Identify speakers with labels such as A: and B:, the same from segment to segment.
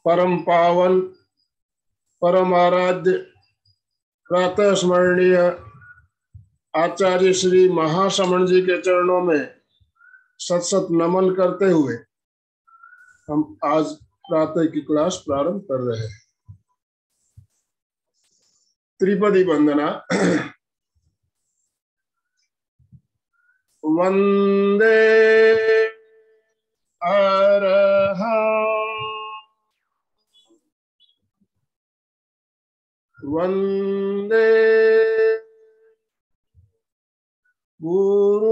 A: परम पावन परम आराध्य प्रातः स्मरणीय आचार्य श्री महाश्रमण जी के चरणों में सत सत नमन करते हुए हम आज प्रातः की क्लास प्रारंभ कर रहे हैं। त्रिपदी वंदना। वंदे अरहं वंदे गुरुवरं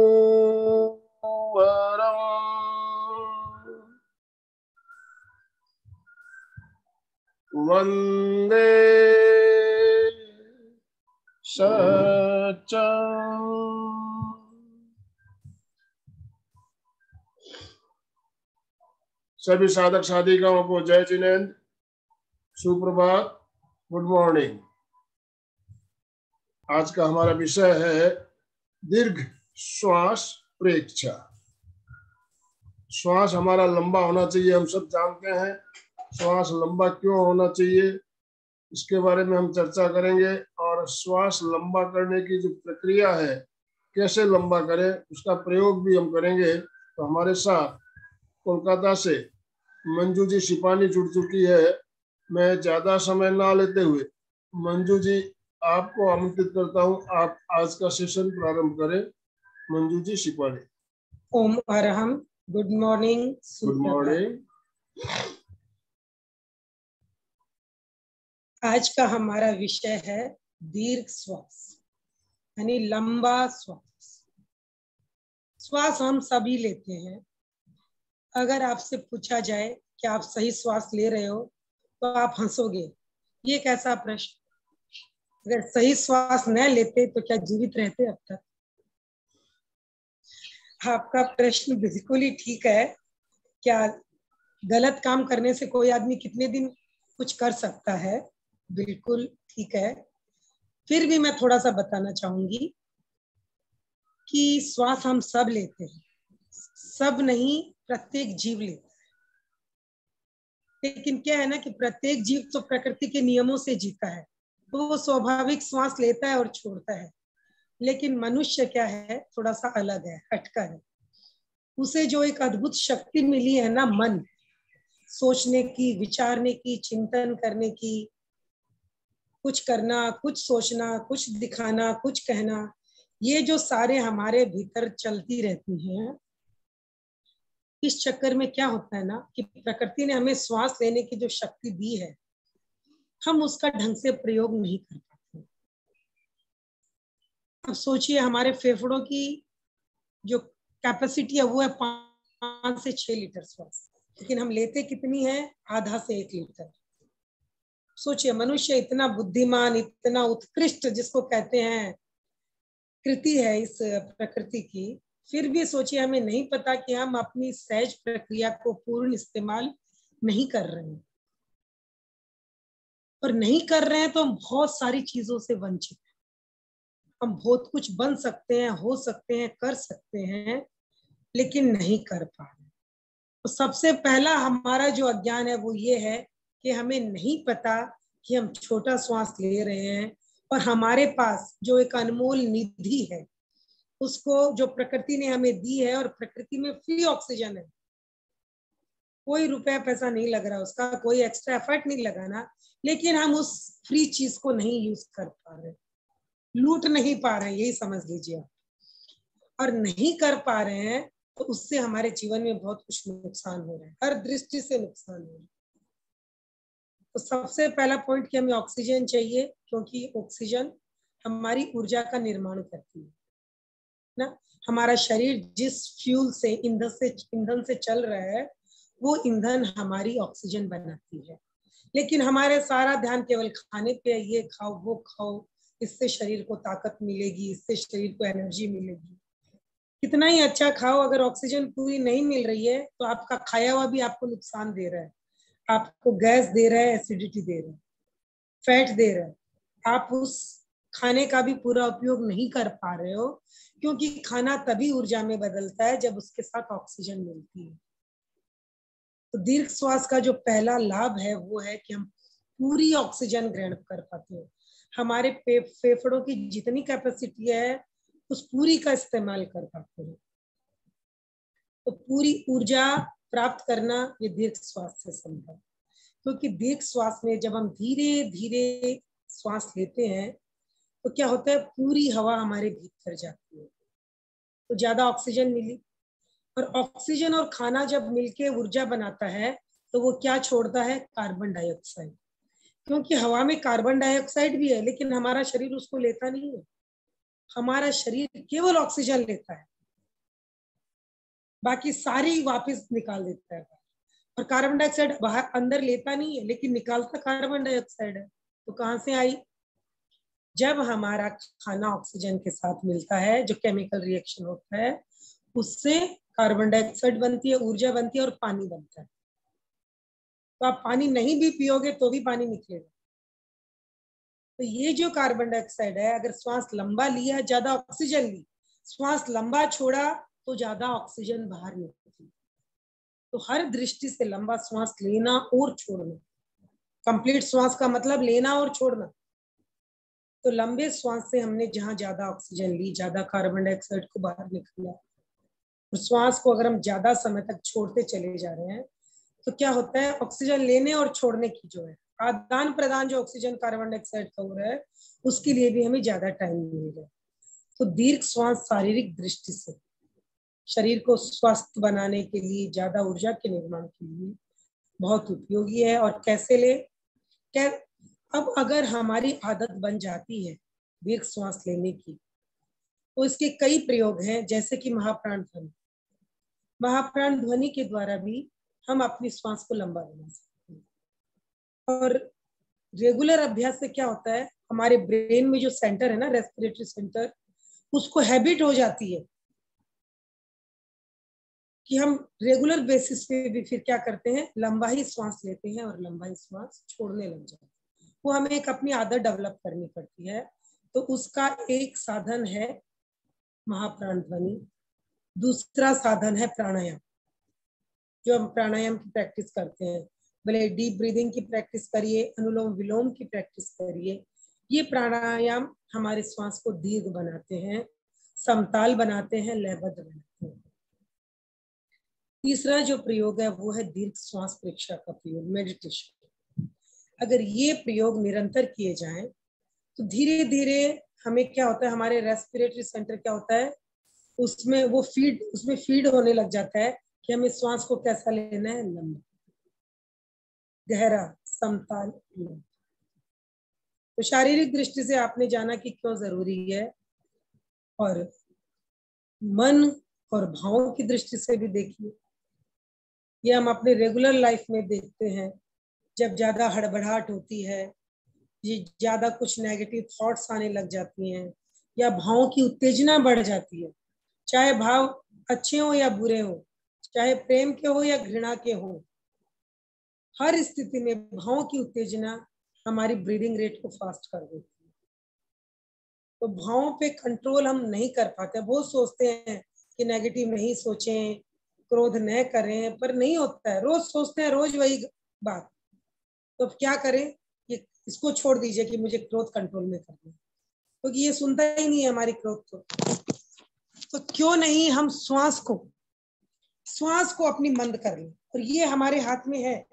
A: वंदे सच्चं। सभी साधक साधिकाओं को जय जिनेन्द्र, सुप्रभात, गुड मॉर्निंग। आज का हमारा विषय है दीर्घ श्वास प्रेक्षा। श्वास हमारा लंबा होना चाहिए, हम सब जानते हैं। श्वास लंबा क्यों होना चाहिए इसके बारे में हम चर्चा करेंगे, और श्वास लंबा करने की जो प्रक्रिया है, कैसे लंबा करें, उसका प्रयोग भी हम करेंगे। तो हमारे साथ कोलकाता से मंजू जी सिपानी जुड़ चुकी है। मैं ज्यादा समय ना लेते हुए मंजू जी आपको आमंत्रित करता हूं, आप आज का सेशन प्रारंभ करें। Manju ji Sipani.
B: Om Arham. Good morning.
A: Good morning.
B: आज का हमारा विषय है दीर्घ श्वास, यानी लंबा श्वास। श्वास हम सभी लेते हैं। अगर आपसे पूछा जाए कि आप सही श्वास ले रहे हो तो आप हंसोगे। ये कैसा प्रश्न? अगर सही श्वास न लेते तो क्या जीवित रहते अब तक? आपका प्रश्न बिल्कुल ही ठीक है। क्या गलत काम करने से कोई आदमी कितने दिन कुछ कर सकता है? बिल्कुल ठीक है। फिर भी मैं थोड़ा सा बताना चाहूंगी कि श्वास हम सब लेते हैं, सब नहीं, प्रत्येक जीव लेता है। लेकिन क्या है ना कि प्रत्येक जीव तो प्रकृति के नियमों से जीता है, तो वो स्वाभाविक श्वास लेता है और छोड़ता है। लेकिन मनुष्य क्या है, थोड़ा सा अलग है, हटकर है। उसे जो एक अद्भुत शक्ति मिली है ना, मन, सोचने की, विचारने की, चिंतन करने की, कुछ करना, कुछ सोचना, कुछ दिखाना, कुछ कहना, ये जो सारे हमारे भीतर चलती रहती हैं। इस चक्कर में क्या होता है ना कि प्रकृति ने हमें श्वास लेने की जो शक्ति दी है, हम उसका ढंग से प्रयोग नहीं कर पाते। अब सोचिए, हमारे फेफड़ों की जो कैपेसिटी है वो है 5 से 6 लीटर श्वास, लेकिन हम लेते कितनी है? आधा से 1 लीटर। सोचिए, मनुष्य इतना बुद्धिमान, इतना उत्कृष्ट, जिसको कहते हैं कृति है इस प्रकृति की, फिर भी सोचिए हमें नहीं पता कि हम अपनी सहज प्रक्रिया को पूर्ण इस्तेमाल नहीं कर रहे हैं। और नहीं कर रहे हैं तो हम बहुत सारी चीजों से वंचित हैं। हम बहुत कुछ बन सकते हैं, हो सकते हैं, कर सकते हैं, लेकिन नहीं कर पा रहे। तो सबसे पहला हमारा जो अज्ञान है वो ये है कि हमें नहीं पता कि हम छोटा श्वास ले रहे हैं, और हमारे पास जो एक अनमोल निधि है, उसको जो प्रकृति ने हमें दी है, और प्रकृति में फ्री ऑक्सीजन है, कोई रुपया पैसा नहीं लग रहा, उसका कोई एक्स्ट्रा एफर्ट नहीं लगाना, लेकिन हम उस फ्री चीज को नहीं यूज कर पा रहे, लूट नहीं पा रहे हैं, यही समझ लीजिए आप। और नहीं कर पा रहे हैं तो उससे हमारे जीवन में बहुत कुछ नुकसान हो रहा है, हर दृष्टि से नुकसान हो रहा है। तो सबसे पहला पॉइंट कि हमें ऑक्सीजन चाहिए, क्योंकि ऑक्सीजन हमारी ऊर्जा का निर्माण करती है ना। हमारा शरीर जिस फ्यूल से, ईंधन से चल रहा है, वो ईंधन हमारी ऑक्सीजन बनाती है। लेकिन हमारे सारा ध्यान केवल खाने पे, ये खाओ, वो खाओ, इससे शरीर को ताकत मिलेगी, इससे शरीर को एनर्जी मिलेगी। कितना ही अच्छा खाओ, अगर ऑक्सीजन पूरी नहीं मिल रही है तो आपका खाया हुआ भी आपको नुकसान दे रहा है, आपको गैस दे रहा है, एसिडिटी दे रहा है, फैट दे रहा है। आप उस खाने का भी पूरा उपयोग नहीं कर पा रहे हो, क्योंकि खाना तभी ऊर्जा में बदलता है जब उसके साथ ऑक्सीजन मिलती है। तो दीर्घ श्वास का जो पहला लाभ है वो है कि हम पूरी ऑक्सीजन ग्रहण कर पाते हैं। हमारे फेफड़ों की जितनी कैपेसिटी है उस पूरी का इस्तेमाल कर पाते हैं। तो पूरी ऊर्जा प्राप्त करना ये दीर्घ श्वास से संभव, क्योंकि दीर्घ श्वास में जब हम धीरे धीरे श्वास लेते हैं तो क्या होता है, पूरी हवा हमारे भीतर जाती है तो ज्यादा ऑक्सीजन मिली, और ऑक्सीजन और खाना जब मिलके ऊर्जा बनाता है तो वो क्या छोड़ता है, कार्बन डाइऑक्साइड। क्योंकि हवा में कार्बन डाइऑक्साइड भी है लेकिन हमारा शरीर उसको लेता नहीं है, हमारा शरीर केवल ऑक्सीजन लेता है, बाकी सारी वापस निकाल देता है। और कार्बन डाइऑक्साइड बाहर अंदर लेता नहीं है लेकिन निकालता कार्बन डाइऑक्साइड है। तो कहाँ से आई, जब हमारा खाना ऑक्सीजन के साथ मिलता है, जो केमिकल रिएक्शन होता है उससे कार्बन डाइऑक्साइड बनती है, ऊर्जा बनती है और पानी बनता है। तो आप पानी नहीं भी पियोगे तो भी पानी निकलेगा। तो ये जो कार्बन डाइऑक्साइड है, अगर श्वास लंबा लिया, ज्यादा ऑक्सीजन ली, श्वास लंबा छोड़ा तो ज्यादा ऑक्सीजन बाहर निकली। तो हर दृष्टि से लंबा श्वास लेना और छोड़ना, कंप्लीट श्वास का मतलब लेना और छोड़ना। तो लंबे श्वास से हमने जहां ज्यादा ऑक्सीजन ली, ज्यादा कार्बन डाइऑक्साइड को बाहर निकाला, और श्वास को अगर हम ज्यादा समय तक छोड़ते चले जा रहे हैं तो क्या होता है, ऑक्सीजन लेने और छोड़ने की जो है आदान प्रदान, जो ऑक्सीजन कार्बन डाइऑक्साइड का हो रहा है उसके लिए भी हमें ज्यादा टाइम मिलेगा। तो दीर्घ श्वास शारीरिक दृष्टि से शरीर को स्वस्थ बनाने के लिए, ज्यादा ऊर्जा के निर्माण के लिए बहुत उपयोगी है। और कैसे ले, अब अगर हमारी आदत बन जाती है दीर्घ श्वास लेने की तो इसके कई प्रयोग हैं, जैसे कि महाप्राण ध्वनि। महाप्राण ध्वनि के द्वारा भी हम अपनी श्वास को लंबा बना सकते हैं। और रेगुलर अभ्यास से क्या होता है, हमारे ब्रेन में जो सेंटर है ना, रेस्पिरेटरी सेंटर, उसको हैबिट हो जाती है कि हम रेगुलर बेसिस पे भी फिर क्या करते हैं, लंबा ही श्वास लेते हैं और लंबा ही श्वास छोड़ने लग जाते हैं। वो हमें एक अपनी आदत डेवलप करनी पड़ती है। तो उसका एक साधन है महाप्राण ध्वनि, दूसरा साधन है प्राणायाम। जो हम प्राणायाम की प्रैक्टिस करते हैं, भले डीप ब्रीदिंग की प्रैक्टिस करिए, अनुलोम विलोम की प्रैक्टिस करिए, ये प्राणायाम हमारे श्वास को दीर्घ बनाते हैं, समताल बनाते हैं, लयबद्ध बनाते हैं। तीसरा जो प्रयोग है वो है दीर्घ श्वास परीक्षा का प्रयोग, मेडिटेशन। अगर ये प्रयोग निरंतर किए जाएं तो धीरे धीरे हमें क्या होता है, हमारे रेस्पिरेटरी सेंटर क्या होता है, उसमें फीड होने लग जाता है कि हमें श्वास को कैसा लेना है, लंबा, गहरा, समताल। तो शारीरिक दृष्टि से आपने जाना कि क्यों जरूरी है, और मन और भावों की दृष्टि से भी देखिए। ये हम अपने रेगुलर लाइफ में देखते हैं, जब ज्यादा हड़बड़ाहट होती है, ये ज्यादा कुछ नेगेटिव थॉट्स आने लग जाती हैं, या भावों की उत्तेजना बढ़ जाती है, चाहे भाव अच्छे हो या बुरे हो, चाहे प्रेम के हो या घृणा के हो, हर स्थिति में भावों की उत्तेजना हमारी ब्रीदिंग रेट को फास्ट कर देती है। तो भावों पे कंट्रोल हम नहीं कर पाते। बहुत सोचते हैं कि नेगेटिव नहीं सोचें, क्रोध न करें, पर नहीं होता है। रोज सोचते हैं, रोज वही बात। तो क्या करें, ये इसको छोड़ दीजिए कि मुझे क्रोध कंट्रोल में करना है, क्योंकि ये सुनता ही नहीं है हमारी क्रोध को। तो क्यों नहीं हम श्वास को अपनी मंद कर लें, और ये हमारे हाथ में है,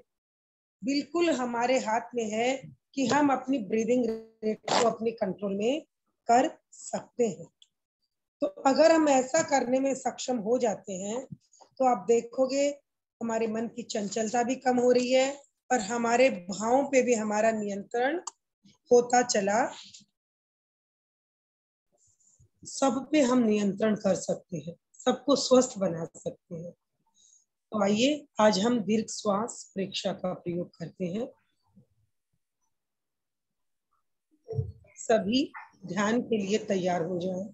B: बिल्कुल हमारे हाथ में है कि हम अपनी ब्रीदिंग रेट को अपने कंट्रोल में कर सकते हैं। तो अगर हम ऐसा करने में सक्षम हो जाते हैं तो आप देखोगे हमारे मन की चंचलता भी कम हो रही है, और हमारे भावों पे भी हमारा नियंत्रण होता चला, सब पे हम नियंत्रण कर सकते हैं, सबको स्वस्थ बना सकते हैं। तो आइए आज हम दीर्घ श्वास परीक्षा का प्रयोग करते हैं। सभी ध्यान के लिए तैयार हो जाएं।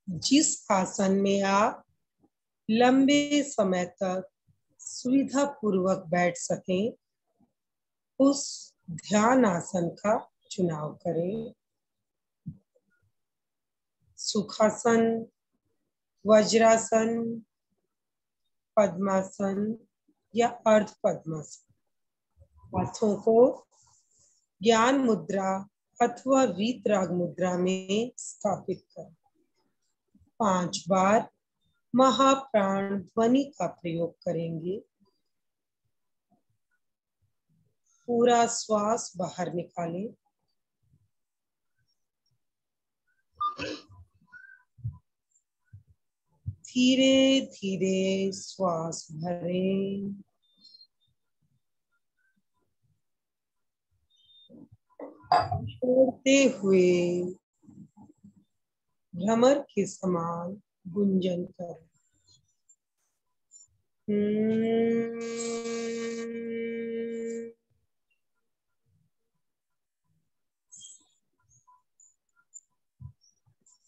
B: जिस आसन में आप लंबे समय तक सुविधा पूर्वक बैठ सकें, उस ध्यान आसन का चुनाव करें। सुखासन, वज्रासन, पद्मासन या अर्ध पद्मासन। हाथों को ज्ञान मुद्रा अथवा वीतराग मुद्रा में स्थापित करें। 5 बार महाप्राण ध्वनि का प्रयोग करेंगे। पूरा श्वास बाहर निकालें। धीरे धीरे श्वास भरें। छोड़ते हुए भ्रमर के समान गुंजन करें।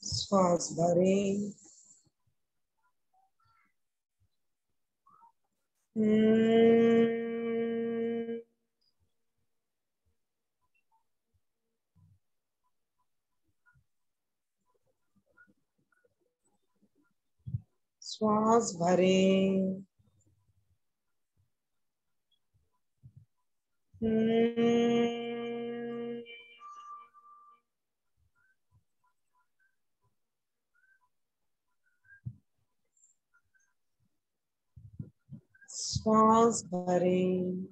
B: श्वास भरें। श्वास भरें। श्वास भरें।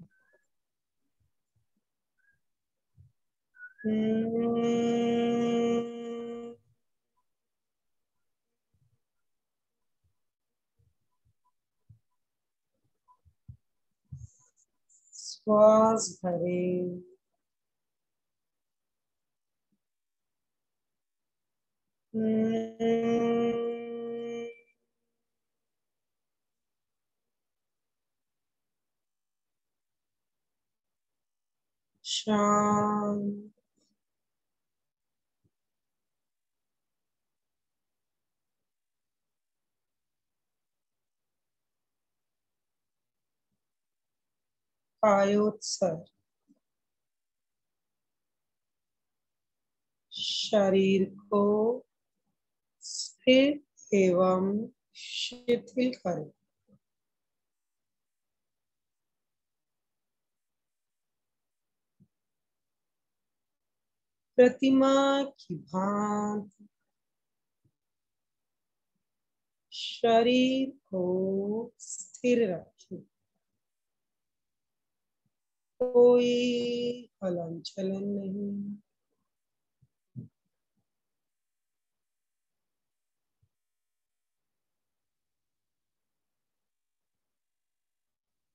B: श्वास भरें। शांत। कायोत्सर्ग। शरीर को स्थिर एवं शिथिल करें। प्रतिमा की भांति शरीर को स्थिर रखें। कोई हलन चलन नहीं।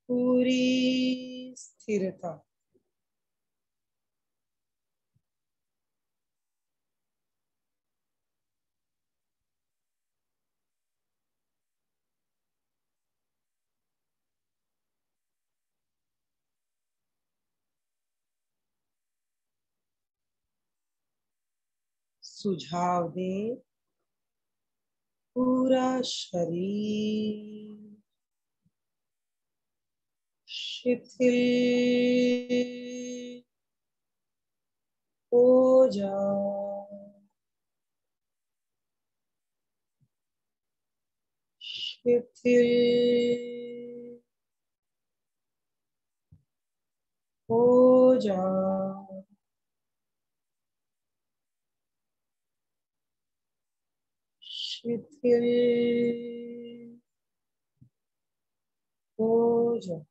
B: पूरी स्थिरता। सुझाव दें। पूरा शरीर शिथिल हो जाए। शिथिल हो जाए। शिथिल हो जाए।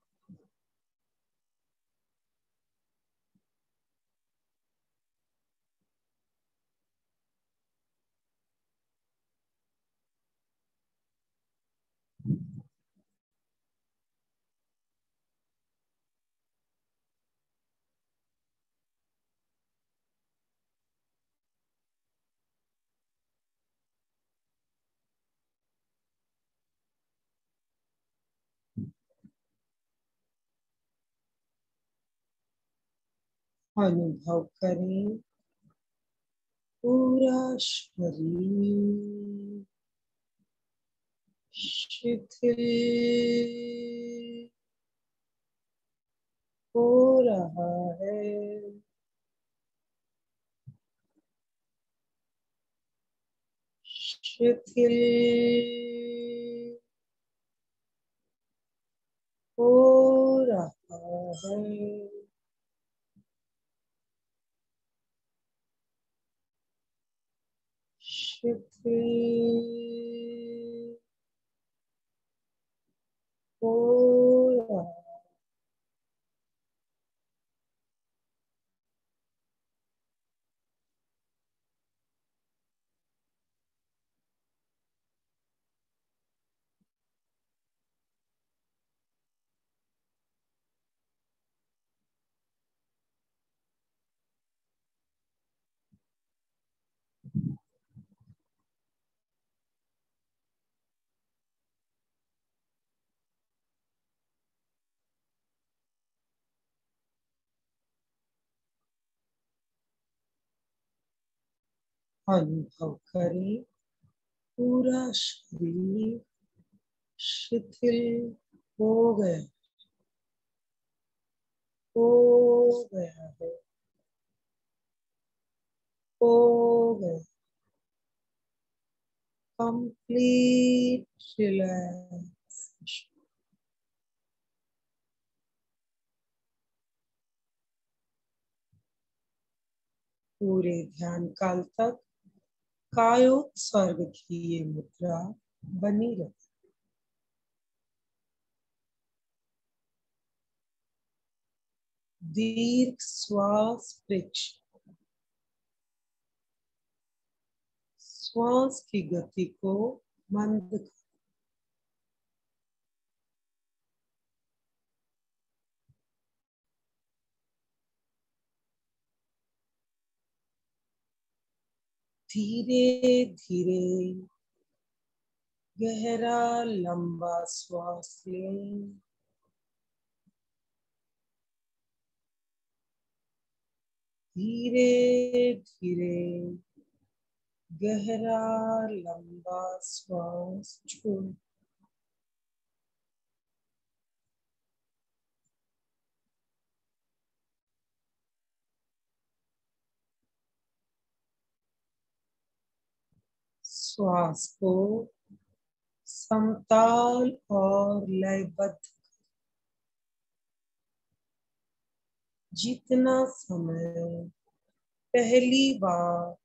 B: अनुभव करें। पूरा शरीर शिथिल हो रहा है। शिथिल हो है। शिथिल हो रहा है। अनुभव करें पूरा शरीर शिथिल हो गया हो गया है, हो गया। Complete relaxation. पूरे ध्यान काल तक कायोत्सर्ग की ये मुद्रा बनी रहे। दीर्घ श्वास परीक्षा। श्वास की गति को मंद कर। धीरे धीरे गहरा लंबा श्वास लें। धीरे धीरे गहरा लंबा श्वास छोड़। श्वास को समताल और लयबद्ध। जितना समय पहली बार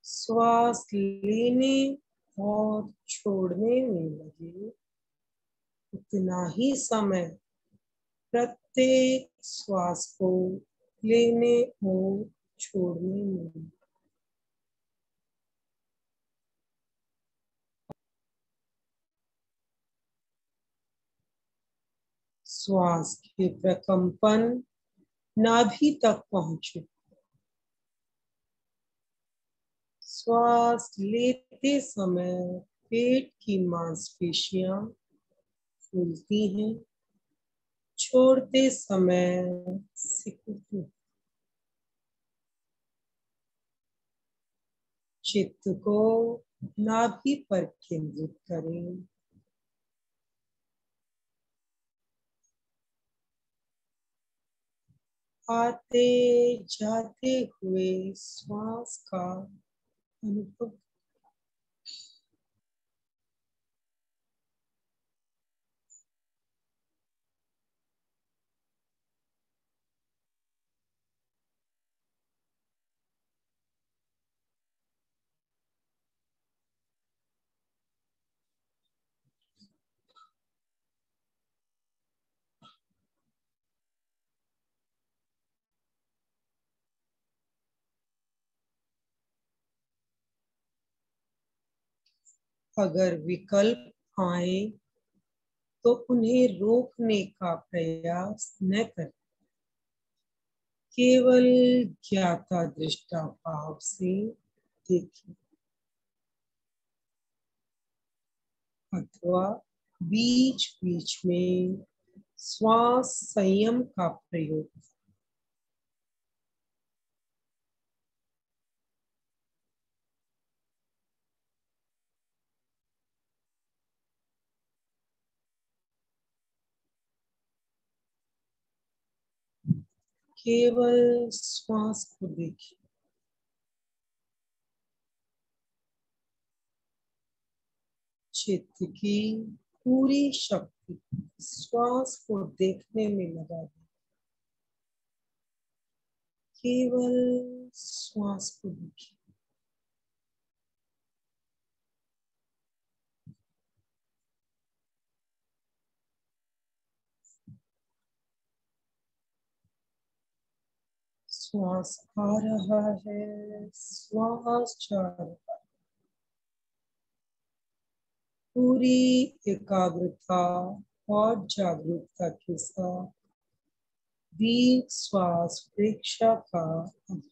B: श्वास लेने और छोड़ने में लगे, उतना ही समय प्रत्येक श्वास को लेने और छोड़ने में लगे। श्वास के प्रकंपन नाभि तक पहुंचे। श्वास लेते समय पेट की मांसपेशियां फूलती हैं, छोड़ते समय सिकुड़ती हैं। चित्त को नाभि पर केंद्रित करें। आते जाते हुए श्वास का अनुभव। अगर विकल्प आए तो उन्हें रोकने का प्रयास न करें। केवल ज्ञाता दृष्टा भाव से देखें अथवा बीच बीच में श्वास संयम का प्रयोग। केवल श्वास को देखिए। चित्त की पूरी शक्ति श्वास को देखने में लगा दें। केवल श्वास को देखिए। श्वास आ रहा है, श्वास जा रहा है। पूरी एकाग्रता और जागरूकता के साथ दीर्घ श्वास प्रेक्षा का अभ्यास।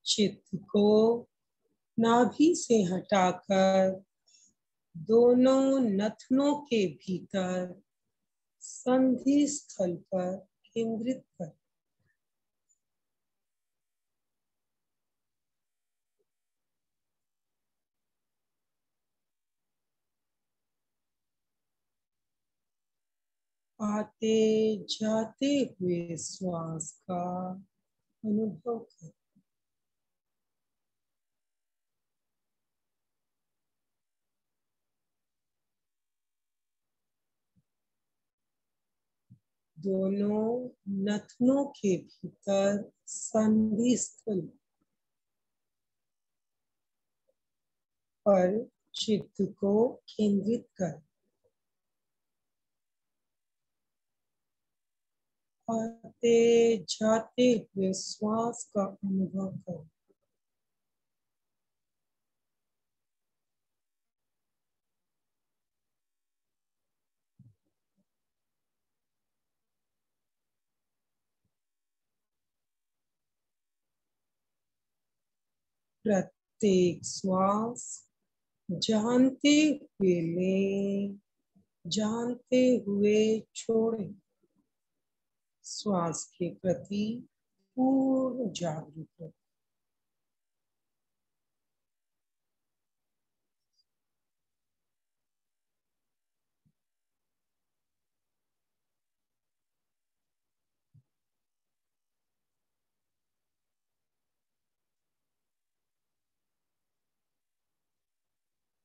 B: चित्त को नाभि से हटाकर दोनों नथनों के भीतर संधि स्थल पर केंद्रित कर। आते जाते हुए श्वास का अनुभव कर। दोनों नथनों के भीतर संधि स्थल पर चित्त को केंद्रित कर। आते जाते हुए श्वास का अनुभव कर। प्रत्येक श्वास जानते हुए लें, जानते हुए छोड़ें। श्वास के प्रति पूर्ण जागरूक रहो।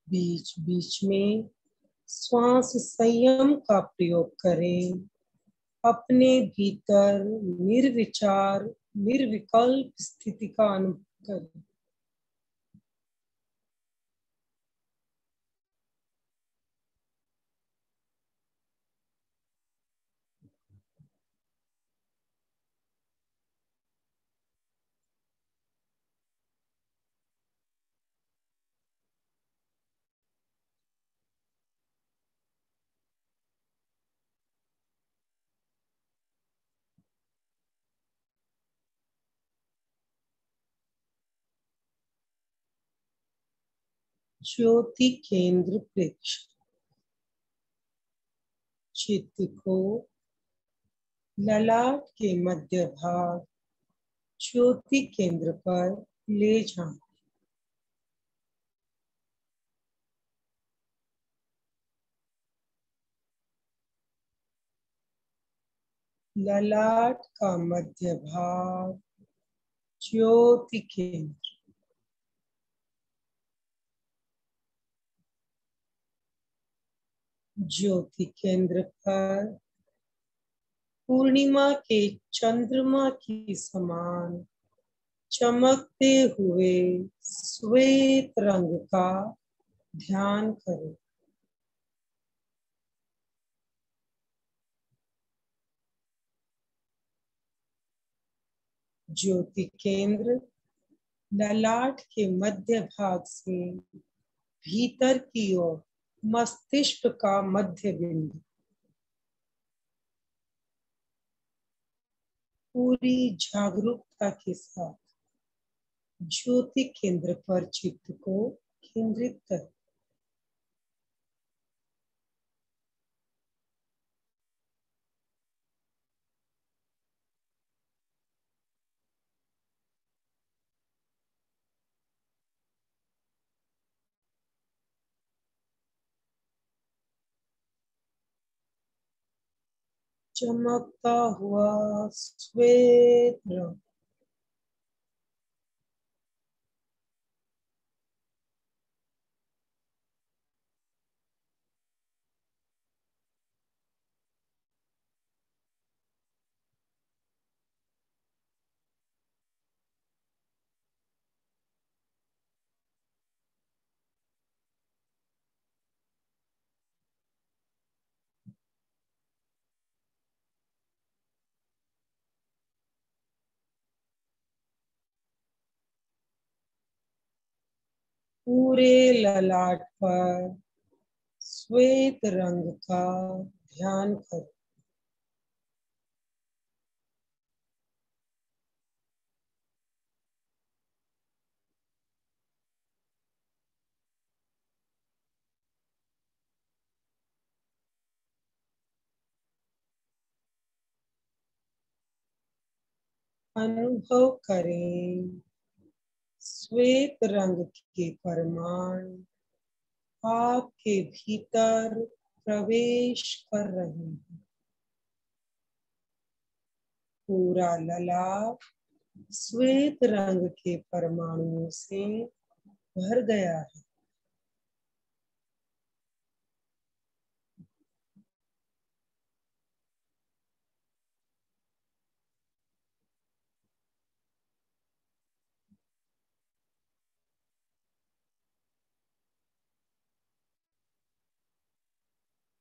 B: बीच बीच में श्वास संयम का प्रयोग करें। अपने भीतर निर्विचार निर्विकल्प स्थिति का अनुभव करें। ज्योति केंद्र प्रेक्षण। चित्त को ललाट के मध्य भाग ज्योति केंद्र पर ले जाएं। ललाट का मध्य भाग ज्योति केंद्र। ज्योति केंद्र पर पूर्णिमा के चंद्रमा की समान चमकते हुए श्वेत रंग का ध्यान करें। ज्योति केंद्र ललाट के मध्य भाग से भीतर की ओर मस्तिष्क का मध्य बिंदु। पूरी जागरूकता के साथ ज्योति केंद्र पर चित्त को केंद्रित कर। चमकता हुआ श्वेत रंग, पूरे ललाट पर श्वेत रंग का ध्यान करो। अनुभव करें श्वेत रंग के परमाणु आपके भीतर प्रवेश कर रहे हैं। पूरा ललाट श्वेत रंग के परमाणुओं से भर गया है।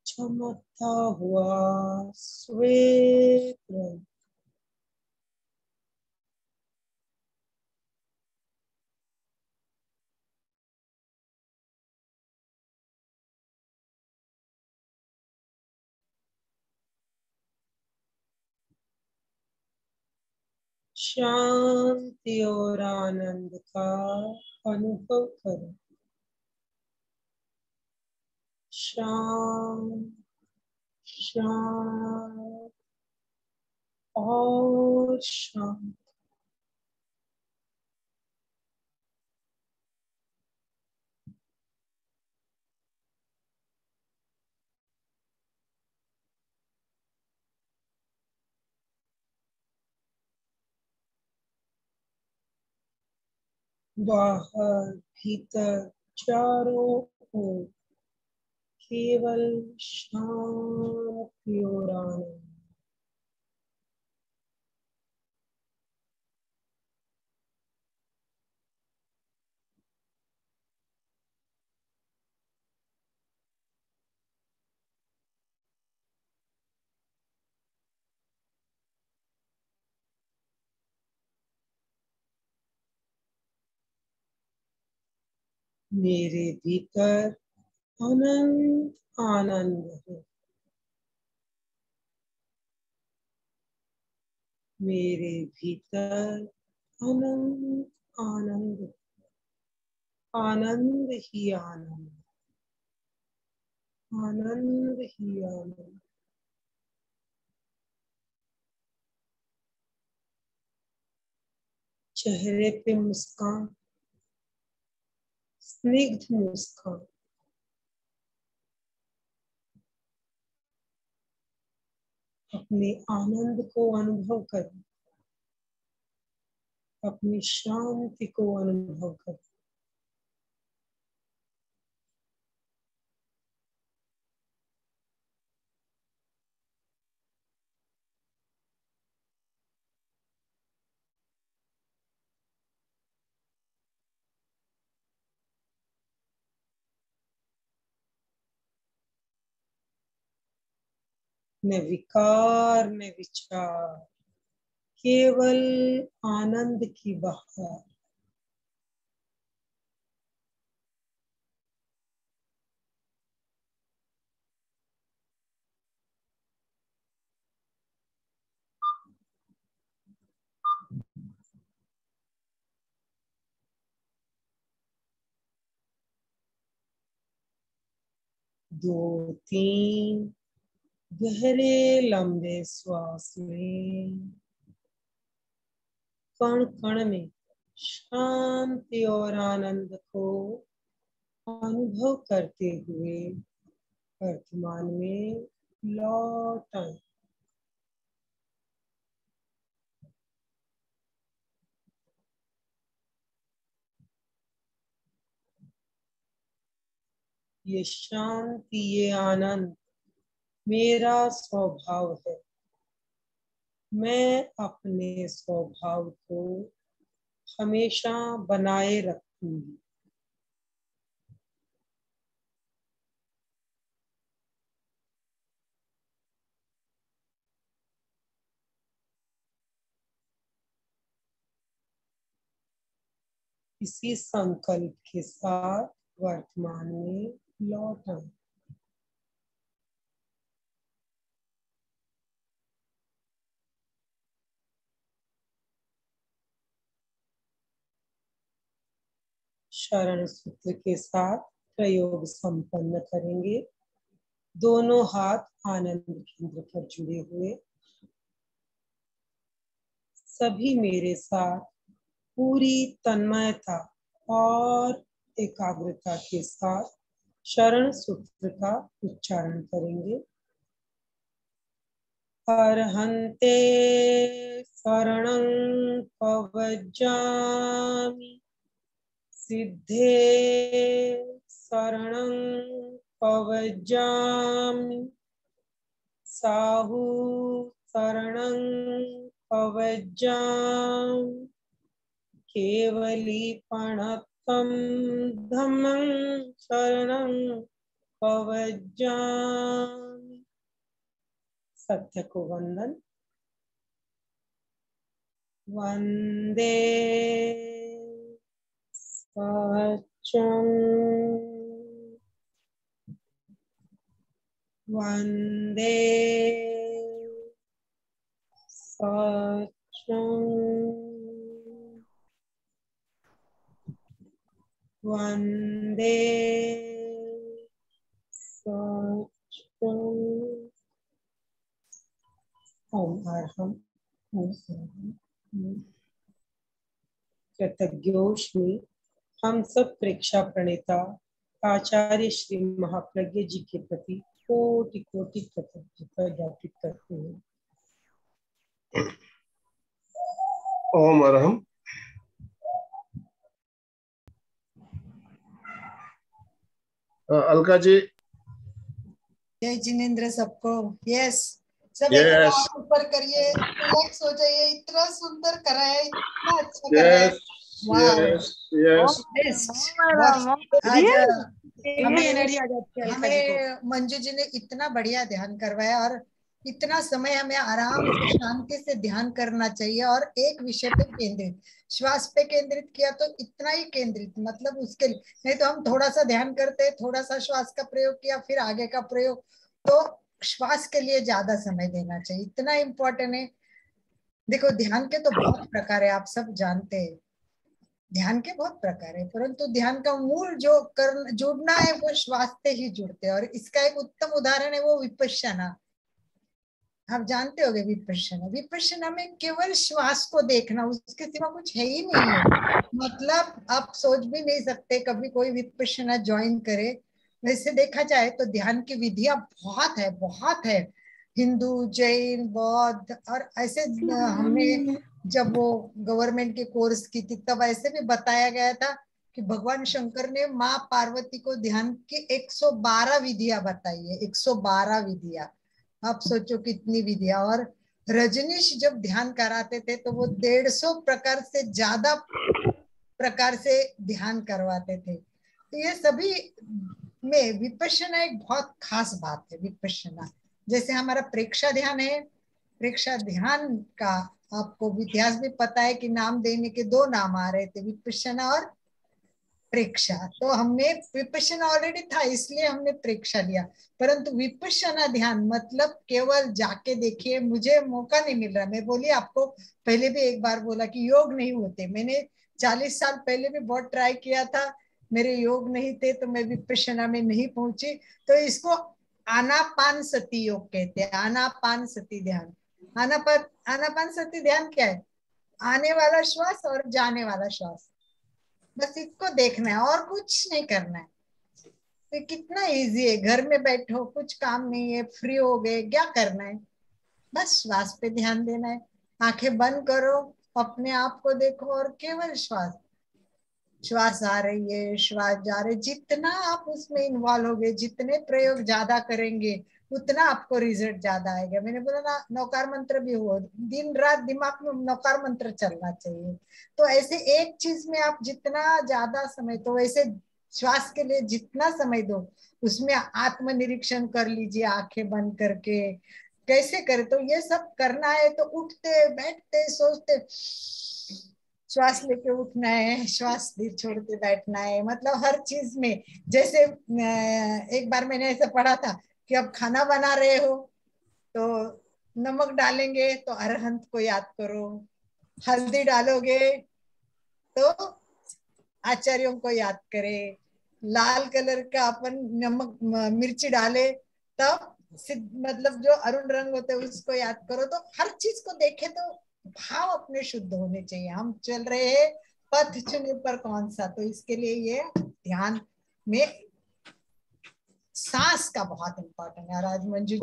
B: चमकता हुआ श्वेत रंग, शांति और आनंद का अनुभव करो। शांत, शांत और शांत। बाहर भीतर चारों ओर केवल शांति और आनंद। मेरे भीतर अनंत आनंद है। मेरे भीतर अनंत आनंद, आनंद ही आनंद, आनंद ही आनंद। चेहरे पे मुस्कान, स्निग्ध मुस्कान। अपने आनंद को अनुभव करें, अपनी शांति को अनुभव करें। न विकार न विचार, केवल आनंद की बहार। दो तीन गहरे लंबे श्वास लें। कण कण में शांति और आनंद को अनुभव करते हुए वर्तमान में लौट आए। ये शांति, ये आनंद मेरा स्वभाव है। मैं अपने स्वभाव को हमेशा बनाए रखूंगी। इसी संकल्प के साथ वर्तमान में लौट आए। शरण सूत्र के साथ प्रयोग संपन्न करेंगे। दोनों हाथ आनंद केंद्र पर जुड़े हुए, सभी मेरे साथ पूरी तन्मयता और एकाग्रता के साथ शरण सूत्र का उच्चारण करेंगे। अर्हन्ते शरणं पवज्जामि, सिद्धे शरणं पवज्जामि, साहु शरणं पवज्जामि, केवलीपणत्वं धम्मं शरणं पवज्जामि। सत्य को वंदन। वंदे सत्यं, वंदे सत्यं, वंदे सत्यं। ओम अर्हम्, ओम अर्हम्। कृतज्ञोष्मि हम सब प्रेक्षा प्रणेता आचार्य श्री महाप्रज्ञ जी के प्रति कोटि कोटि कृतज्ञता ज्ञापित करते हैं।
A: ओम अर्हम्। अलका जी।
C: जय जिनेंद्र सबको। यस, सब एक
A: Yes.
C: हाथ ऊपर करिए, रिलैक्स हो जाइए। इतना सुंदर करा है, इतना अच्छा करा है।
A: Yes, yes.
C: आज
B: हमें एनर्जी आ जाती है।
C: हमें मंजू जी ने इतना बढ़िया ध्यान करवाया, और इतना समय हमें आराम से शांति से ध्यान करना चाहिए और एक विषय पे केंद्रित, श्वास पे केंद्रित किया तो इतना ही केंद्रित, मतलब उसके नहीं तो हम थोड़ा सा ध्यान करते, थोड़ा सा श्वास का प्रयोग किया, फिर आगे का प्रयोग, तो श्वास के लिए ज्यादा समय देना चाहिए, इतना इम्पोर्टेंट है। देखो, ध्यान के तो बहुत प्रकार है, आप सब जानते हैं, ध्यान के बहुत प्रकार है, परंतु ध्यान का मूल जो जुड़ना है वो श्वास से ही जुड़ते हैं। और इसका एक उत्तम उदाहरण है वो विपश्यना। आप जानते होंगे विपश्यना। विपश्यना में केवल श्वास को देखना, उसके सिवा कुछ है ही नहीं है। मतलब आप सोच भी नहीं सकते कभी कोई विपश्यना ज्वाइन करे। वैसे देखा जाए तो ध्यान की विधियां बहुत है। हिंदू, जैन, बौद्ध, और ऐसे हमने जब वो गवर्नमेंट के कोर्स की थी तब ऐसे भी बताया गया था कि भगवान शंकर ने माँ पार्वती को ध्यान की 112 विधियां बताई है। 112 विधियां, आप सोचो कितनी विधियां। और रजनीश जब ध्यान कराते थे तो वो 150 प्रकार से ज्यादा प्रकार से ध्यान करवाते थे। तो ये सभी में विपश्यना एक बहुत खास बात है। विपश्यना जैसे हमारा प्रेक्षा ध्यान है, प्रेक्षा ध्यान का आपको इतिहास भी पता है कि नाम देने के 2 नाम आ रहे थे, विपश्यना और प्रेक्षा। तो हमने विपश्यना ऑलरेडी था इसलिए हमने प्रेक्षा लिया, परंतु विपश्यना ध्यान मतलब केवल जाके देखिए। मुझे मौका नहीं मिल रहा, मैं बोली आपको पहले भी एक बार बोला कि योग नहीं होते। मैंने 40 साल पहले भी बहुत ट्राई किया था, मेरे योग नहीं थे तो मैं विपश्यना में नहीं पहुंची। तो इसको आनापान सती योग कहते हैं, आनापान सती ध्यान। आनापान सती ध्यान क्या है? आने वाला श्वास और जाने वाला श्वास, बस इसको देखना है और कुछ नहीं करना है। तो कितना इजी है, घर में बैठो, कुछ काम नहीं है, फ्री हो गए, क्या करना है? बस श्वास पे ध्यान देना है। आंखें बंद करो, अपने आप को देखो और केवल श्वास। श्वास आ रही है, श्वास जा रही, जितना आप उसमें इन्वॉल्व होगे, जितने प्रयोग ज्यादा करेंगे उतना आपको रिजल्ट ज्यादा आएगा। मैंने बोला ना, नौकार मंत्र भी हो, दिन रात दिमाग में नौकार मंत्र चलना चाहिए। तो ऐसे एक चीज में आप जितना ज्यादा समय, तो वैसे श्वास के लिए जितना समय दो उसमें आत्मनिरीक्षण कर लीजिए आंखें बंद करके। कैसे करें? तो ये सब करना है तो उठते बैठते सोचते श्वास लेके उठना है, श्वास धीरे छोड़ते बैठना है, मतलब हर चीज में। जैसे एक बार मैंने ऐसा पढ़ा था कि अब खाना बना रहे हो तो नमक डालेंगे तो अरहंत को याद करो, हल्दी डालोगे तो आचार्यों को याद करे, लाल कलर का अपन नमक मिर्ची डाले तब मतलब जो अरुण रंग होते हैं उसको याद करो। तो हर चीज को देखे तो भाव अपने शुद्ध होने चाहिए। हम चल रहे हैं पथ चुने पर कौन सा, तो इसके लिए ये ध्यान में सांस का बहुत इम्पोर्टेंट है। और आज मंजू जी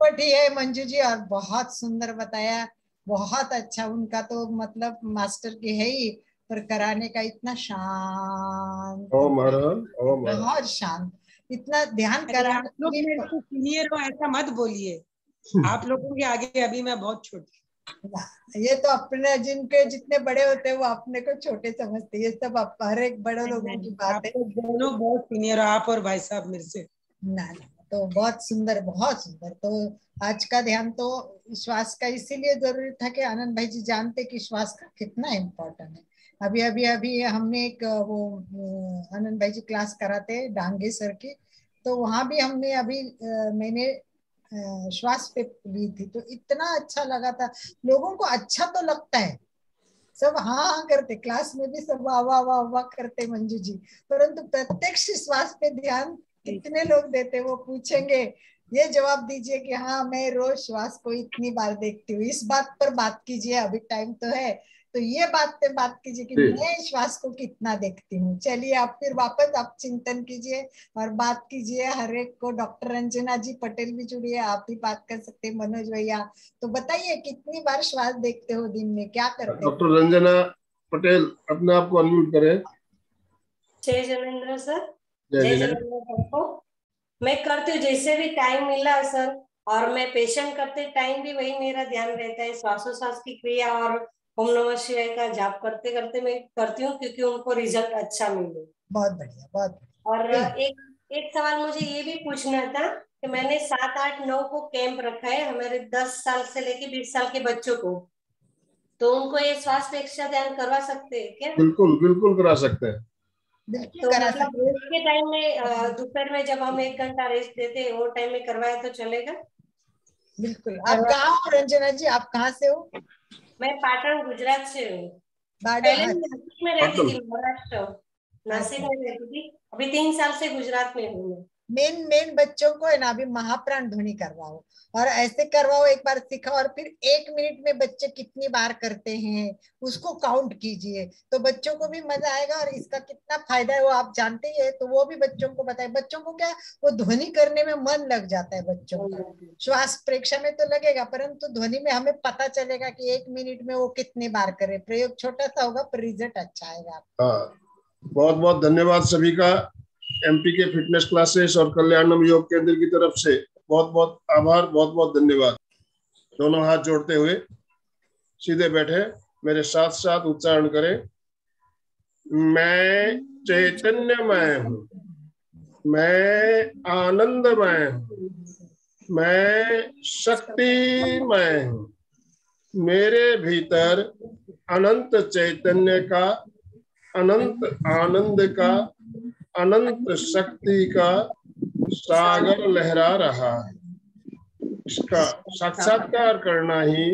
C: पढ़ी है, मंजू जी, और बहुत सुंदर बताया, बहुत अच्छा। उनका तो मतलब मास्टर की है ही, पर कराने का इतना शांत, बहुत शांत, इतना ध्यान कराना।
B: आप लोग मेरे को सीनियर हो ऐसा मत बोलिए, आप लोगों के आगे अभी मैं बहुत छोटी।
C: ये तो अपने जिनके जितने बड़े होते हैं वो अपने को छोटे समझते हैं, ये सब हर एक बड़े लोगों की बात है।
B: दोनों बहुत सीनियर हो, आप और भाई साहब मेरे से।
C: ना तो बहुत सुंदर, बहुत सुंदर। तो आज का ध्यान तो श्वास का इसीलिए जरूरी था कि आनंद भाई जी जानते कि श्वास का कितना इम्पोर्टेंट है। अभी हमने एक वो आनंद भाई जी क्लास कराते हैं डांगे सर की, तो वहां भी हमने अभी मैंने श्वास पे ली थी, तो इतना अच्छा लगा था। लोगों को अच्छा तो लगता है, सब हाँ हाँ करते, क्लास में भी सब वाह वाह वाह वाह करते मंजू जी, परंतु प्रत्यक्ष श्वास पे ध्यान कितने लोग देते, वो पूछेंगे, ये जवाब दीजिए कि हाँ मैं रोज श्वास को इतनी बार देखती हूँ। इस बात पर बात कीजिए, अभी टाइम तो है, तो ये बात पे बात कीजिए कि मैं श्वास को कितना देखती हूँ। चलिए आप फिर वापस आप चिंतन कीजिए और बात कीजिए हर एक को। डॉक्टर रंजना जी पटेल भी जुड़िए, आप भी बात कर सकते हैं, मनोज भैया। तो बताइए कितनी बार श्वास देखते हो दिन में, क्या करते हो?
A: डॉक्टर रंजना पटेल अपने आप को अनम्यूट करें।
D: जय जलेंद्र सर। जय जलेंद्र सबको। मैं करती हूँ जैसे भी टाइम मिला सर, और मैं पेशेंट करते टाइम भी वही मेरा ध्यान रहता है, श्वासोश्वास की क्रिया और ओम नमः शिवाय का जाप करते करते मैं करती हूँ, क्योंकि उनको रिजल्ट अच्छा मिले।
C: बहुत बढ़िया, बहुत
D: बढ़िया। और एक सवाल मुझे ये भी पूछना था कि मैंने 7, 8, 9 को कैंप रखा है हमारे 10 साल से लेके 20 साल के बच्चों को, तो उनको ये श्वास पे एक्स्ट्रा ध्यान करवा सकते हैं क्या?
A: बिल्कुल बिल्कुल करा सकते हैं।
D: तो मतलब रेस्ट के टाइम में दोपहर में जब हम 1 घंटा रेस्ट देते हैं वो टाइम में करवाए तो चलेगा?
C: बिल्कुल। आप कहाँ हो रंजना जी, आप कहाँ से हो?
D: मैं पाटन गुजरात से हूँ। पहले नासिक में रहती थी, महाराष्ट्र नासिक में रहती थी, अभी 3 साल से गुजरात में हूँ।
C: मेन बच्चों को है ना अभी महाप्राण ध्वनि करवाओ, और ऐसे करवाओ, एक बार सिखाओ और फिर 1 मिनट में बच्चे कितनी बार करते हैं उसको काउंट कीजिए, तो बच्चों को भी मजा आएगा और इसका कितना फायदा है वो आप जानते ही है। तो वो भी बच्चों को बताए, बच्चों को क्या वो ध्वनि करने में मन लग जाता है बच्चों का। श्वास प्रेक्षा में तो लगेगा, परंतु ध्वनि में हमें पता चलेगा कि 1 मिनट में वो कितनी बार करे। प्रयोग छोटा सा होगा पर रिजल्ट अच्छा आएगा।
A: बहुत बहुत धन्यवाद सभी का। एमपी के फिटनेस क्लासेस और कल्याणम योग केंद्र की तरफ से बहुत बहुत आभार, बहुत बहुत धन्यवाद। दोनों हाथ जोड़ते हुए सीधे बैठे, मेरे साथ साथ उच्चारण करें। मैं चैतन्यमय हूँ, मैं आनंदमय हूँ, मैं शक्तिमय हूँ, मेरे भीतर अनंत चैतन्य का, अनंत आनंद का, अनंत शक्ति का सागर लहरा रहा है। इसका साक्षात्कार करना ही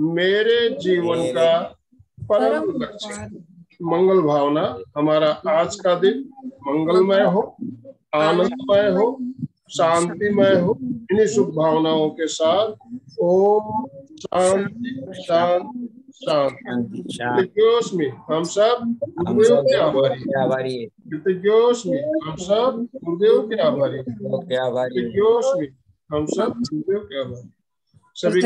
A: मेरे जीवन का परम लक्ष्य है। मंगल भावना, हमारा आज का दिन मंगलमय हो, आनंदमय हो, शांतिमय हो। इन्हीं शुभ भावनाओं के साथ ओम शांति शांति शांति। कृतज्ञोस्मि हम सब गुरुदेव के आभारी। कृतज्ञोस्मि हम सब गुरुदेव के आभारी। कृतज्ञोस्मि हम सब गुरुदेव के आभारी। सभी